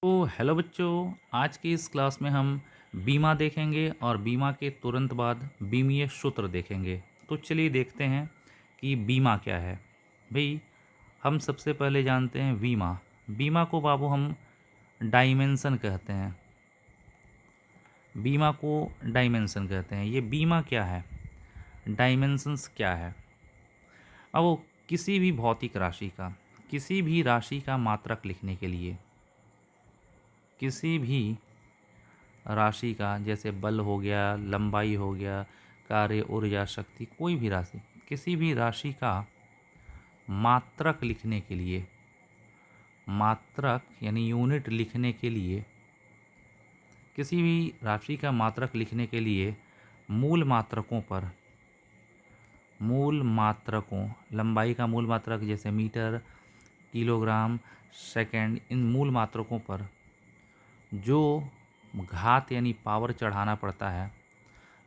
तो हेलो बच्चों, आज की इस क्लास में हम बीमा देखेंगे और बीमा के तुरंत बाद बीमीय सूत्र देखेंगे। तो चलिए देखते हैं कि बीमा क्या है। भाई, हम सबसे पहले जानते हैं बीमा। बीमा को बाबू हम डायमेंशन कहते हैं। बीमा को डायमेंशन कहते हैं। ये बीमा क्या है, डायमेंशंस क्या है। अब वो किसी भी भौतिक राशि का, किसी भी राशि का मात्रक लिखने के लिए, किसी भी राशि का, जैसे बल हो गया, लंबाई हो गया, कार्य, ऊर्जा, शक्ति, कोई भी राशि, किसी भी राशि का मात्रक लिखने के लिए, मात्रक यानी यूनिट लिखने के लिए, किसी भी राशि का मात्रक लिखने के लिए मूल मात्रकों पर, मूल मात्रकों, लंबाई का मूल मात्रक जैसे मीटर, किलोग्राम, सेकंड, इन मूल मात्रकों पर जो घात यानी पावर चढ़ाना पड़ता है,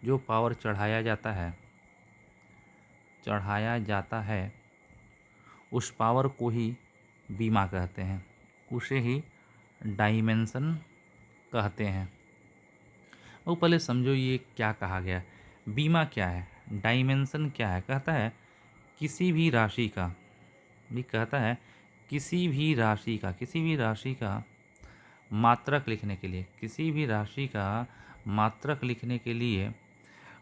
जो पावर चढ़ाया जाता है उस पावर को ही बीमा कहते हैं, उसे ही डायमेंशन कहते हैं। वो पहले समझो ये क्या कहा गया। बीमा क्या है, डायमेंशन क्या है। कहता है किसी भी राशि का, भी कहता है किसी भी राशि का, किसी भी राशि का मात्रक लिखने के लिए, किसी भी राशि का मात्रक लिखने के लिए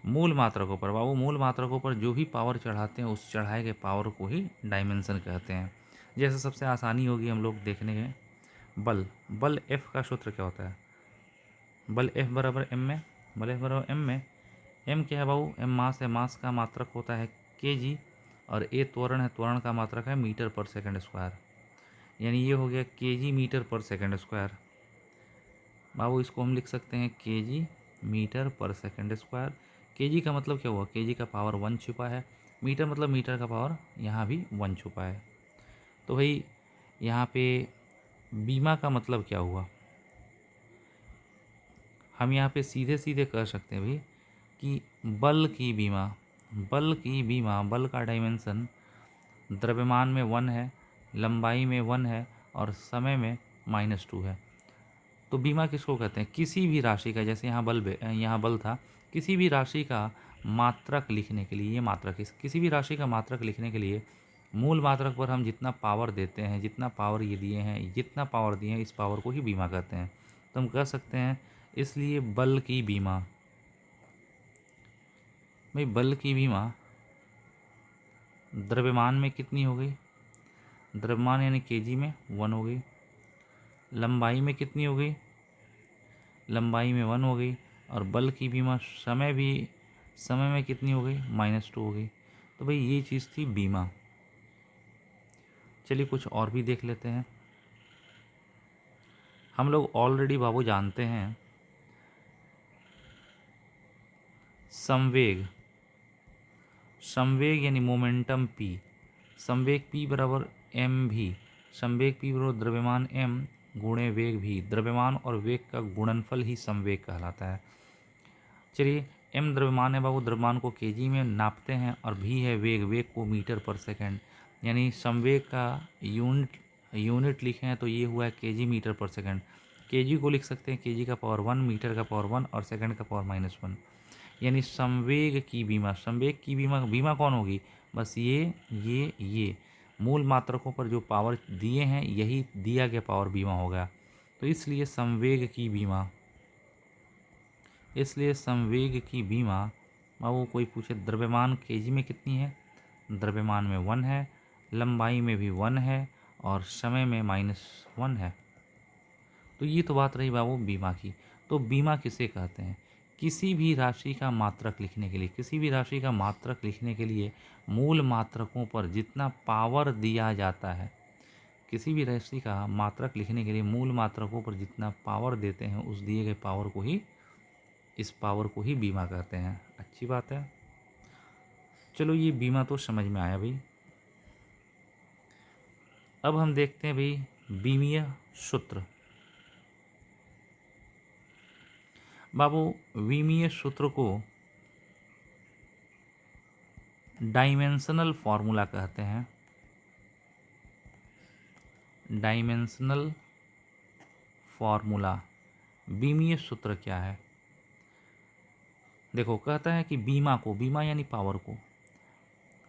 मूल मात्रकों पर, बाबू मूल मात्रकों पर जो भी पावर चढ़ाते हैं उस चढ़ाए गए पावर को ही डायमेंशन कहते हैं। जैसे सबसे आसानी होगी हम लोग देखने के, बल, बल एफ का सूत्र क्या होता है, बल एफ बराबर एम में, बल एफ बराबर एम में, एम क्या है बाबू, एम मास है, मास का मात्रक होता है के जी, और ए त्वरण है, त्वरण का मात्रक है मीटर पर सेकंड स्क्वायर, यानी ये हो गया के जी मीटर पर सेकंड स्क्वायर। बाबू इसको हम लिख सकते हैं के जी मीटर पर सेकंड स्क्वायर। के जी का मतलब क्या हुआ, के जी का पावर 1 छुपा है, मीटर मतलब मीटर का पावर यहाँ भी 1 छुपा है। तो भाई यहाँ पे बीमा का मतलब क्या हुआ, हम यहाँ पे सीधे सीधे कह सकते हैं भाई कि बल की बीमा, बल की बीमा, बल का डायमेंशन द्रव्यमान में 1 है, लंबाई में 1 है और समय में -2 है। तो बीमा किसको कहते हैं, किसी भी राशि का, जैसे यहाँ बल था, किसी भी राशि का मात्रक लिखने के लिए, ये मात्रक, किसी भी राशि का मात्रक लिखने के लिए मूल मात्रक पर हम जितना पावर देते हैं, जितना पावर ये दिए हैं, जितना पावर दिए हैं, इस पावर को ही बीमा कहते हैं। तो हम कह सकते हैं इसलिए बल की बीमा, भाई बल की बीमा द्रव्यमान में कितनी हो गई, द्रव्यमान यानी केजी में 1 हो गई, लंबाई में कितनी हो गई, लंबाई में 1 हो गई, और बल की बीमा समय में कितनी हो गई, -2 हो गई। तो भाई ये चीज़ थी बीमा। चलिए कुछ और भी देख लेते हैं। हम लोग ऑलरेडी बाबू जानते हैं संवेग, संवेग यानी मोमेंटम p, संवेग p बराबर एम भी, संवेग p बराबर द्रव्यमान m गुणे वेग भी, द्रव्यमान और वेग का गुणनफल ही संवेग कहलाता है। चलिए, m द्रव्यमान है बाबू, द्रव्यमान को केजी में नापते हैं, और v है वेग, वेग को मीटर पर सेकंड, यानी संवेग का यूनिट लिखे हैं तो ये हुआ है केजी मीटर पर सेकंड। केजी को लिख सकते हैं केजी का पावर 1, मीटर का पावर 1 और सेकंड का पावर -1, यानी संवेग की बीमा, संवेग की बीमा, बीमा कौन होगी, बस ये मूल मात्रकों पर जो पावर दिए हैं यही दिया गया पावर बीमा होगा। तो इसलिए संवेग की बीमा, इसलिए संवेग की बीमा, अब वो कोई पूछे द्रव्यमान केजी में कितनी है, द्रव्यमान में 1 है, लंबाई में भी 1 है और समय में -1 है। तो ये तो बात रही बाबू बीमा की। तो बीमा किसे कहते हैं, किसी भी राशि का मात्रक लिखने के लिए, किसी भी राशि का मात्रक लिखने के लिए मूल मात्रकों पर जितना पावर दिया जाता है, किसी भी राशि का मात्रक लिखने के लिए मूल मात्रकों पर जितना पावर देते हैं उस दिए गए पावर को ही, इस पावर को ही बीमा कहते हैं। अच्छी बात है। चलो ये बीमा तो समझ में आया भाई। अब हम देखते हैं भाई बीमीय सूत्र। बाबू बीमीय सूत्र को डायमेंशनल फॉर्मूला कहते हैं, डायमेंशनल फॉर्मूला। बीमीय सूत्र क्या है? देखो, कहता है कि बीमा को, बीमा यानी पावर को,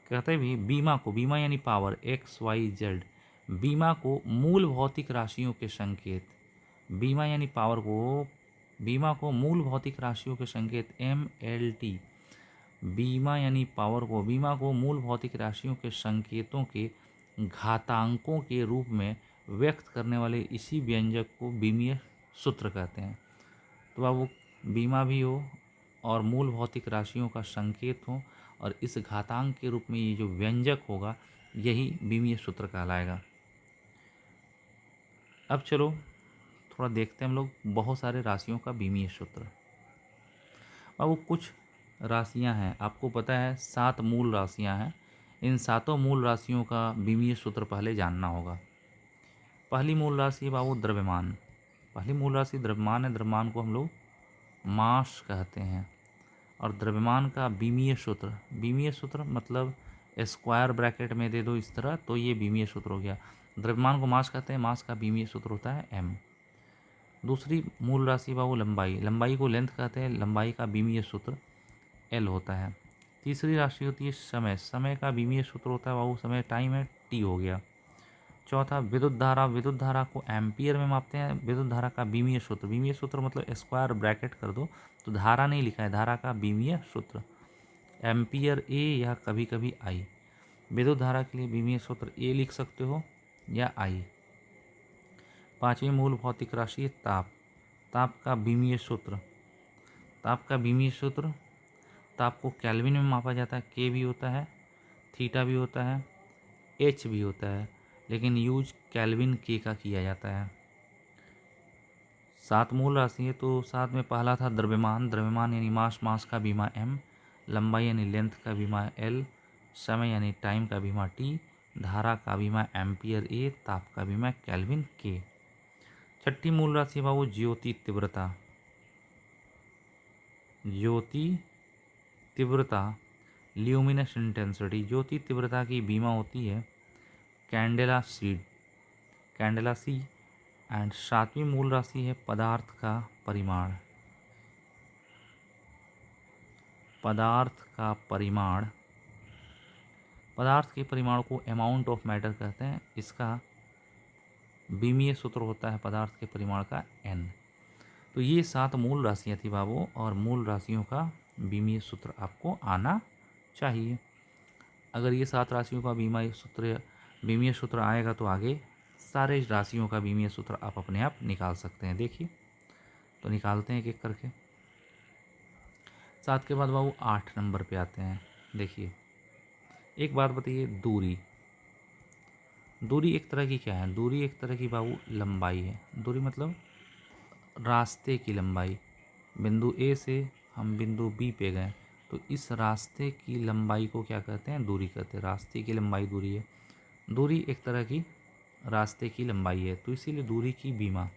कहते हैं भी बीमा को, बीमा यानी पावर एक्स वाई जेड, बीमा को मूल भौतिक राशियों के संकेत, बीमा यानी पावर को, बीमा को मूल भौतिक राशियों के संकेत एम एल टी, बीमा यानी पावर को, बीमा को मूल भौतिक राशियों के संकेतों के घातांकों के रूप में व्यक्त करने वाले इसी व्यंजक को बीमीय सूत्र कहते हैं। तो अब वो बीमा भी हो और मूल भौतिक राशियों का संकेत हो और इस घातांक के रूप में ये जो व्यंजक होगा यही बीमीय सूत्र कहलाएगा। अब चलो थोड़ा देखते हैं हम लोग बहुत सारे राशियों का बीमीय सूत्र। अब वो कुछ राशियां हैं, आपको पता है 7 मूल राशियां हैं। इन 7 मूल राशियों का बीमीय सूत्र पहले जानना होगा। पहली मूल राशि है बाबू द्रव्यमान। पहली मूल राशि द्रव्यमान है। द्रव्यमान को हम लोग मास कहते हैं। और द्रव्यमान का बीमीय सूत्र, बीमीय सूत्र मतलब स्क्वायर ब्रैकेट में दे दो इस तरह, तो ये बीमीय सूत्र हो गया। द्रव्यमान को मास कहते हैं, मास का बीमीय सूत्र होता है एम। दूसरी मूल राशि बाबू लंबाई। लंबाई को लेंथ कहते हैं, लंबाई का बीमीय सूत्र एल होता है। तीसरी राशि होती है समय। समय का बीमीय सूत्र होता है बाबू, समय टाइम है, टी हो गया। चौथा विद्युत धारा। विद्युत धारा को एम्पियर में मापते हैं। विद्युत धारा का बीमीय सूत्र, बीमीय सूत्र मतलब स्क्वायर ब्रैकेट कर दो तो धारा नहीं लिखा है, धारा का बीमीय सूत्र एम्पियर ए या कभी कभी आई। विद्युत धारा के लिए बीमीय सूत्र ए लिख सकते हो या आई। पांचवी मूल भौतिक राशि है ताप। ताप का बीमीय सूत्र, ताप का बीमीय सूत्र, ताप को केल्विन में मापा जाता है। के भी होता है, थीटा भी होता है, एच भी होता है, लेकिन यूज केल्विन के का किया जाता है। 7 मूल राशि है तो 7 में पहला था द्रव्यमान। द्रव्यमान यानी मास, मास का बीमा एम। लंबाई यानी लेंथ का बीमा एल। समय यानी टाइम का बीमा टी। धारा का बीमा एम्पियर ए। ताप का बीमा केल्विन के। छठी मूल राशि बाबू ज्योति तीव्रता। ज्योति तीव्रता ल्यूमिनस इंटेंसिटी। ज्योति तीव्रता की बीमा होती है candela cd, candela C. And 7वीं मूल राशि है पदार्थ का परिमाण। पदार्थ का परिमाण, पदार्थ के परिमाण को अमाउंट ऑफ मैटर कहते हैं। इसका बीमीय सूत्र होता है पदार्थ के परिमाण का एन। तो ये 7 मूल राशियाँ थी बाबू, और मूल राशियों का बीमीय सूत्र आपको आना चाहिए। अगर ये 7 राशियों का बीमीय सूत्र आएगा तो आगे सारे राशियों का बीमीय सूत्र आप अपने आप निकाल सकते हैं। देखिए तो निकालते हैं एक एक करके। 7 के बाद बाबू 8 नंबर पे आते हैं। देखिए एक बात बताइए, दूरी। दूरी एक तरह की क्या है? दूरी एक तरह की बाबू लंबाई है। दूरी मतलब रास्ते की लंबाई। बिंदु ए से हम बिंदु बी पे गए तो इस रास्ते की लंबाई को क्या कहते हैं? दूरी कहते हैं। रास्ते की लंबाई दूरी है। दूरी एक तरह की रास्ते की लंबाई है, तो इसीलिए दूरी की बीमा,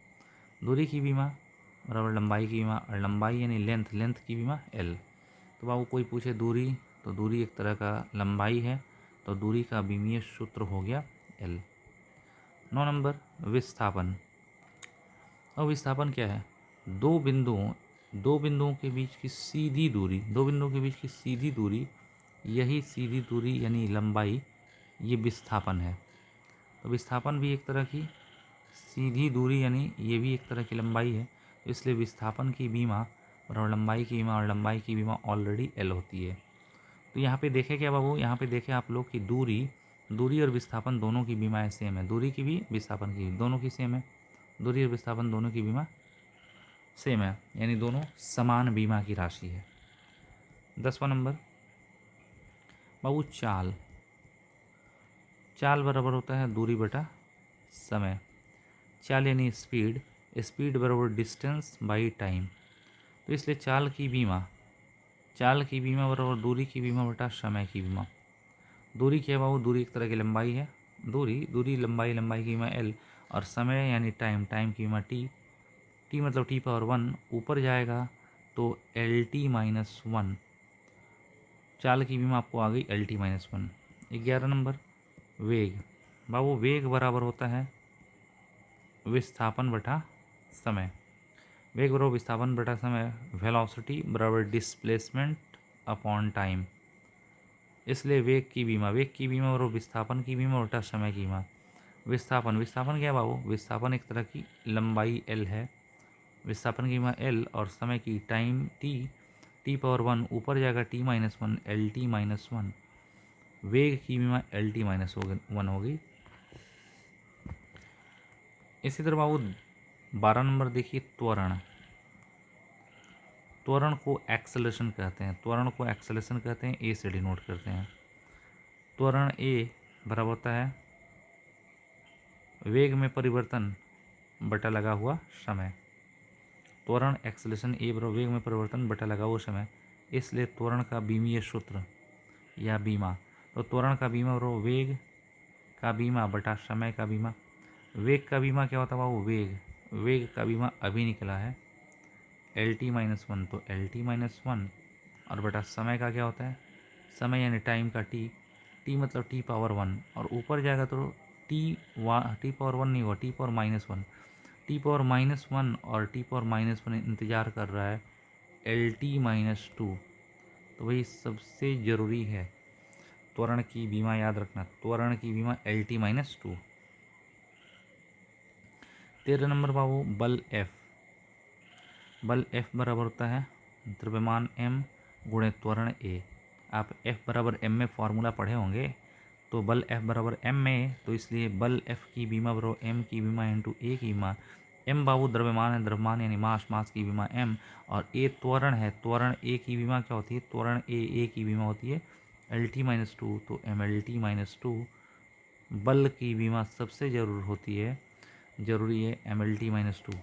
दूरी की बीमा बराबर लंबाई की बीमा, और लंबाई यानी लेंथ, लेंथ की बीमा एल। तो बाबू कोई पूछे दूरी, तो दूरी एक तरह का लंबाई है, तो दूरी का बीमीय सूत्र हो गया एल। 9 नंबर विस्थापन। और विस्थापन क्या है? दो बिंदुओं के बीच की सीधी दूरी, दो बिंदुओं के बीच की सीधी दूरी, यही सीधी दूरी यानी लंबाई, ये विस्थापन है। तो विस्थापन भी एक तरह की सीधी दूरी यानी ये भी एक तरह की लंबाई है, तो इसलिए विस्थापन की बीमा और लंबाई की बीमा, और लंबाई की बीमा ऑलरेडी एल होती है। तो यहाँ पे देखें क्या बाबू, यहाँ पे देखें आप लोग कि दूरी और विस्थापन दोनों की बीमाएँ सेम है। दूरी की भी, विस्थापन की भी, दोनों की सेम है। दूरी और विस्थापन दोनों की बीमा सेम है, यानी दोनों समान बीमा की राशि है। 10वां नंबर बाबू चाल। चाल बराबर होता है दूरी बटा समय। चाल यानी स्पीड, स्पीड बराबर डिस्टेंस बाई टाइम। तो इसलिए चाल की बीमा बराबर दूरी की बीमा बटा समय की बीमा। दूरी क्या है बाबू? दूरी एक तरह की लंबाई है। दूरी लंबाई की बीमा एल, और समय यानी टाइम की बीमा टी। टी मतलब टी पावर 1 ऊपर जाएगा तो एल टी माइनस 1। चाल की बीमा आपको आ गई एल टी माइनस 1। 11 नंबर वेग। बाबू वेग बराबर होता है विस्थापन बटा समय। वेग बराबर विस्थापन बटा समय, वेलोसिटी बराबर डिस्प्लेसमेंट अपॉन टाइम। इसलिए वेग की बीमा बराबर विस्थापन की बीमा बटा समय की बीमा। विस्थापन क्या है बाबू? विस्थापन एक तरह की लंबाई l है, विस्थापन की बीमा l और समय की टाइम t⁻1 ऊपर जाएगा t-1 LT-1। वेग की बीमा LT-1 होगी। इसी तरह बाबू 12 नंबर देखिए, त्वरण। त्वरण को एक्सेलरेशन कहते हैं। ए से डिनोट करते हैं। त्वरण ए बराबर होता है वेग में परिवर्तन बटा लगा हुआ समय। त्वरण एक्सेलरेशन ए बराबर वेग में परिवर्तन बटा लगा हुआ समय। इसलिए त्वरण का बीमीय सूत्र या बीमा, तो त्वरण का बीमा बराबर वेग का बीमा बटा समय का बीमा। वेग का बीमा क्या होता है बाबू? वेग का बीमा अभी निकला है LT-1, तो LT-1 और बटा समय का क्या होता है? समय यानी टाइम का टी मतलब t⁻1 और ऊपर जाएगा तो t⁻1 नहीं होगा, t⁻−1। t⁻−1 और t⁻−1 इंतज़ार कर रहा है LT-2। तो वही सबसे ज़रूरी है त्वरण की बीमा, याद रखना त्वरण की बीमा LT-2। 13 नंबर बाबू, बल F बराबर होता है द्रव्यमान m गुणे त्वरण a। आप F बराबर m में फॉर्मूला पढ़े होंगे, तो बल F बराबर m में, तो इसलिए बल F की बीमा बराबर m की बीमा इंटू a की बीमा। m बाबू द्रव्यमान यानी मास की बीमा m, और a त्वरण है, त्वरण a की बीमा क्या होती है? त्वरण a की बीमा होती है LT-2, तो MLT-2। बल की बीमा सबसे ज़रूरी है MLT-2।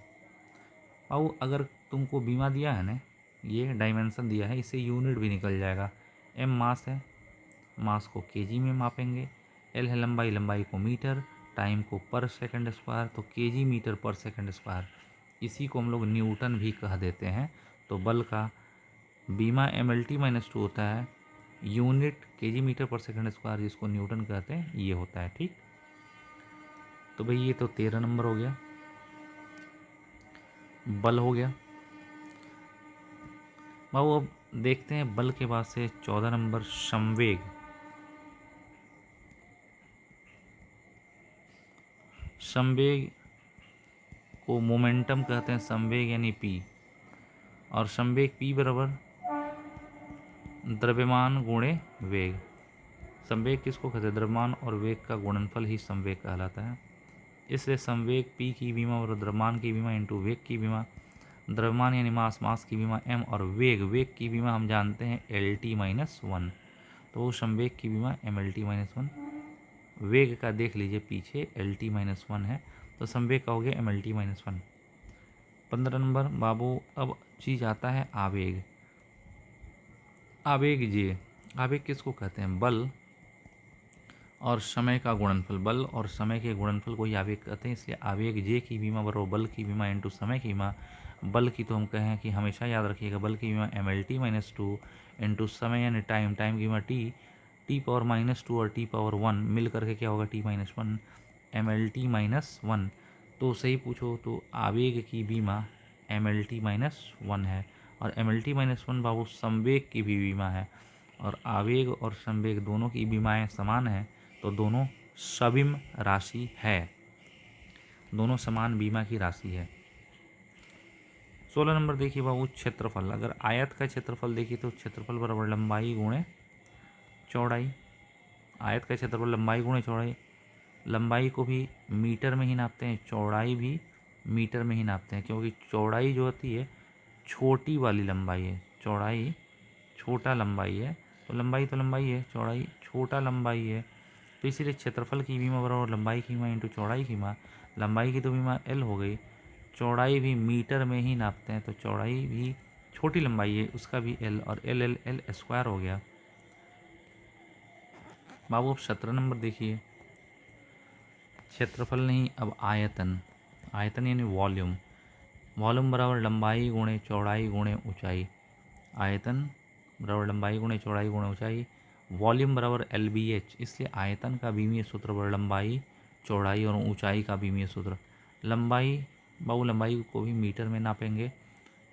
और अगर तुमको बीमा दिया है ना, ये डायमेंशन दिया है, इससे यूनिट भी निकल जाएगा। m मास है, मास को केजी में मापेंगे। l है लंबाई को मीटर, टाइम को पर सेकंड स्क्वायर, तो केजी मीटर पर सेकंड स्क्वायर। इसी को हम लोग न्यूटन भी कह देते हैं। तो बल का बीमा MLT-2 होता है, यूनिट केजी मीटर पर सेकंड स्क्वायर, जिसको न्यूटन कहते हैं, ये होता है। ठीक, तो भाई ये तो 13 नंबर हो गया, बल हो गया। बाबू अब देखते हैं बल के बाद से 14 नंबर, संवेग। संवेग को मोमेंटम कहते हैं, संवेग यानी p, और संवेग p बराबर द्रव्यमान गुणे वेग। संवेग किसको कहते हैं? द्रव्यमान और वेग का गुणनफल ही संवेग कहलाता है। इसलिए संवेग p की बीमा और द्रव्यमान की बीमा इंटू वेग की बीमा। द्रव्यमान यानी मास की बीमा m, और वेग की बीमा हम जानते हैं LT-1, तो संवेग की बीमा MLT-1। वेग का देख लीजिए पीछे LT-1 है, तो संवेग का हो गया MLT-1। 15 नंबर बाबू, अब चीज आता है आवेग। आवेग किसको कहते हैं? बल और समय का गुणनफल, बल और समय के गुणनफल को ही आवेग कहते हैं। इसलिए आवेग जे की बीमा बराबर बल की बीमा इंटू समय की बीमा। बल की तो हम कहें कि हमेशा याद रखिएगा, बल की बीमा MLT-2 इंटू समय यानी टाइम की बीमा t⁻2 और t⁻1 मिल करके क्या होगा? t-1 MLT-1। तो सही पूछो तो आवेग की बीमा MLT-1 है, और MLT-1 बाबू संवेग की भी बीमा है, और आवेग और संवेग दोनों की बीमाएं समान हैं, तो दोनों सविम राशि है, दोनों समान बीमा की राशि है। 16 नंबर देखिए बाबू, क्षेत्रफल। अगर आयत का क्षेत्रफल देखिए तो क्षेत्रफल बराबर लंबाई गुणे चौड़ाई। आयत का क्षेत्रफल लंबाई गुणे चौड़ाई। लंबाई को भी मीटर में ही नापते हैं, चौड़ाई भी मीटर में ही नापते हैं, क्योंकि चौड़ाई जो होती है छोटी वाली लंबाई है, चौड़ाई छोटा लंबाई है, तो लंबाई है, चौड़ाई छोटा लंबाई है। तो इसीलिए क्षेत्रफल की बीमा बराबर लंबाई की बीमा इंटू चौड़ाई की बीमा। लंबाई की तो बीमा L हो गई, चौड़ाई भी मीटर में ही नापते हैं, तो चौड़ाई भी छोटी लंबाई है, उसका भी L, और L स्क्वायर हो गया। बाबू अब 17 नंबर देखिए, क्षेत्रफल नहीं, अब आयतन। आयतन यानी वॉल्यूम। वॉल्यूम बराबर लंबाई गुणे चौड़ाई गुणे ऊंचाई। आयतन बराबर लंबाई गुणे चौड़ाई गुणे ऊंचाई। वॉल्यूम बराबर LBH, इसलिए आयतन का बीमीय सूत्र बराबर लंबाई चौड़ाई और ऊंचाई का बीमीय सूत्र। लंबाई बाबू लंबाई को भी मीटर में नापेंगे,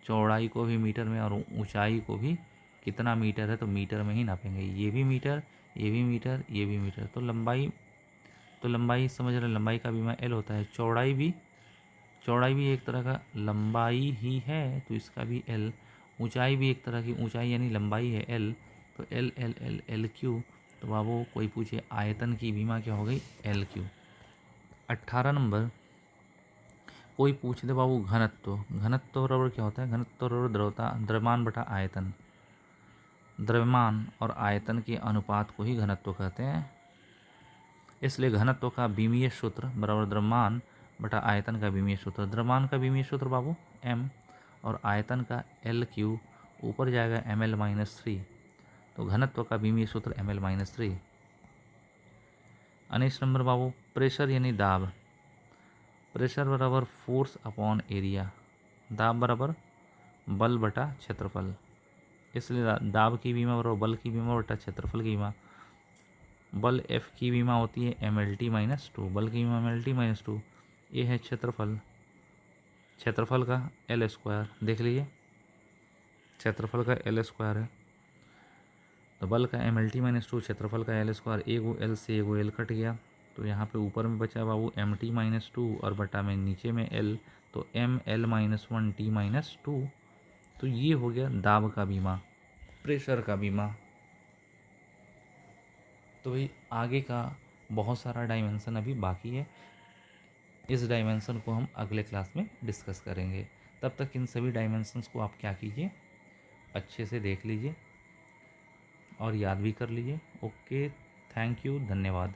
चौड़ाई को भी मीटर में, और ऊंचाई को भी कितना मीटर है तो मीटर में ही नापेंगे। ये भी मीटर, ये भी मीटर, ये भी मीटर। तो लंबाई समझ रहे, लंबाई का बीमा एल होता है। चौड़ाई भी एक तरह का लंबाई ही है तो इसका भी एल। ऊंचाई भी एक तरह की ऊंचाई यानी लंबाई है एल, तो L L L L Q. तो बाबू कोई पूछे आयतन की बीमा क्या हो गई, एल क्यू। 18 नंबर, कोई पूछ दे बाबू घनत्व बराबर क्या होता है, घनत्व बराबर द्रव्यमान बटा आयतन। द्रव्यमान और आयतन के अनुपात को ही घनत्व कहते हैं। इसलिए घनत्व का बीमीय सूत्र बराबर द्रव्यमान बटा आयतन का बीमीय सूत्र। द्रव्यमान का बीमीय सूत्र बाबू m, और आयतन का एल क्यू, ऊपर जाएगा ml-3, तो घनत्व का बीमीय सूत्र ml-3। 19 नंबर बाबू, प्रेशर यानी दाब। प्रेशर बराबर फोर्स अपॉन एरिया, दाब बराबर बल बटा क्षेत्रफल। इसलिए दाब की बीमा बराबर बल की बीमा बटा क्षेत्रफल की बीमा। बल F की बीमा होती है mlt-2, बल की बीमा mlt-2। ये है क्षेत्रफल, क्षेत्रफल का एल स्क्वायर, देख लीजिए क्षेत्रफल का एल स्क्वायर है, तो बल का mlt-2, क्षेत्रफल का एल स्क्वायर। एगो एल से एगो एल कट गया, तो यहाँ पे ऊपर में बचा बाबू mt-2 और बटा में नीचे में एल, तो ml-1t-2। तो ये हो गया दाब का बीमा, प्रेशर का बीमा। तो भाई आगे का बहुत सारा डायमेंशन अभी बाकी है, इस डायमेंशन को हम अगले क्लास में डिस्कस करेंगे। तब तक इन सभी डायमेंशंस को आप क्या कीजिए, अच्छे से देख लीजिए और याद भी कर लीजिए। ओके, थैंक यू, धन्यवाद।